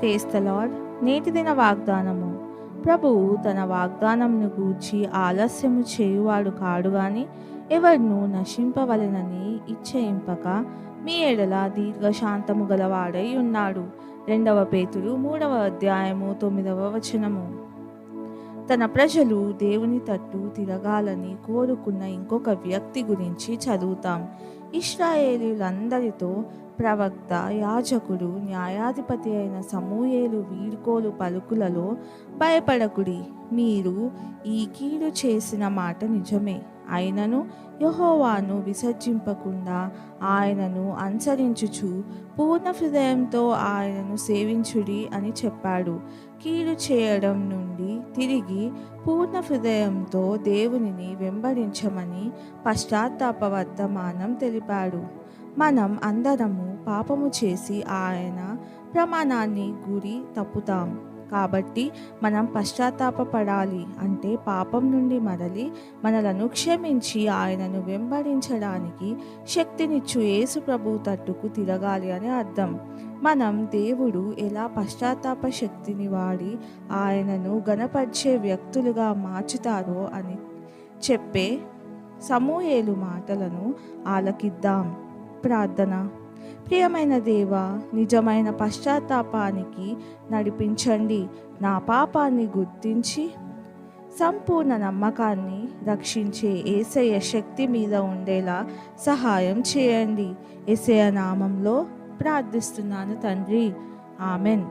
Praise the lord. నేటి దిన వాగ్దానము. ప్రభువు తన వాగ్దానమును గూర్చి ఆలస్యము చేయువాడు కాడు గాని ఎవరినూ నశింపవలెనని ఇచ్చయింపక మీ ఎడల దీర్ఘశాంతము గలవాడై ఉన్నాడు. 2 పేతురు 3వ అధ్యాయము 9వ వచనము. తన ప్రజలు దేవుని తట్టు తిరగాలని కోరుకున్న ఇంకొక వ్యక్తి గురించి చదువుతాం. ఇశ్రాయేలీయులందరితో ప్రవక్త, యాజకుడు, న్యాయాధిపతి అయిన సమూయేలు వీడ్కోలు పలుకులలో, భయపడకుడి, మీరు ఈ కీడు చేసిన మాట నిజమే, అయినను యెహోవాను విసర్జింపకుండా ఆయనను అనుసరించుచు పూర్ణ హృదయంతో ఆయనను సేవించుడి అని చెప్పాడు. కీడు చేయడం నుండి తిరిగి పూర్ణ హృదయంతో దేవునిని వెంబడించమని పశ్చాత్తాప వర్తమానం తెలిపాడు. మనం అందరము పాపము చేసి ఆయన ప్రమాణాన్ని గురి తప్పుతాం. కాబట్టి మనం పశ్చాత్తాపపడాలి, అంటే పాపం నుండి మరలి మనలను క్షమించి ఆయనను వెంబడించడానికి శక్తినిచ్చు యేసు ప్రభు తట్టుకు తిరగాలి అని అర్థం. మనం దేవుడు ఎలా పశ్చాత్తాప శక్తిని వాడి ఆయనను గణపరిచే వ్యక్తులుగా మార్చుతారో అని చెప్పే సమూయేలు మాటలను ఆలకిద్దాం. ప్రార్థన. ప్రియమైన దేవా, నిజమైన పశ్చాత్తాపానికి నడిపించండి. నా పాపాన్ని గుర్తించి సంపూర్ణ నమ్మకాన్ని రక్షించే యేసయ్య శక్తి మీద ఉండేలా సహాయం చేయండి. యేసయ్య నామంలో ప్రార్థిస్తున్నాను తండ్రి. ఆమెన్.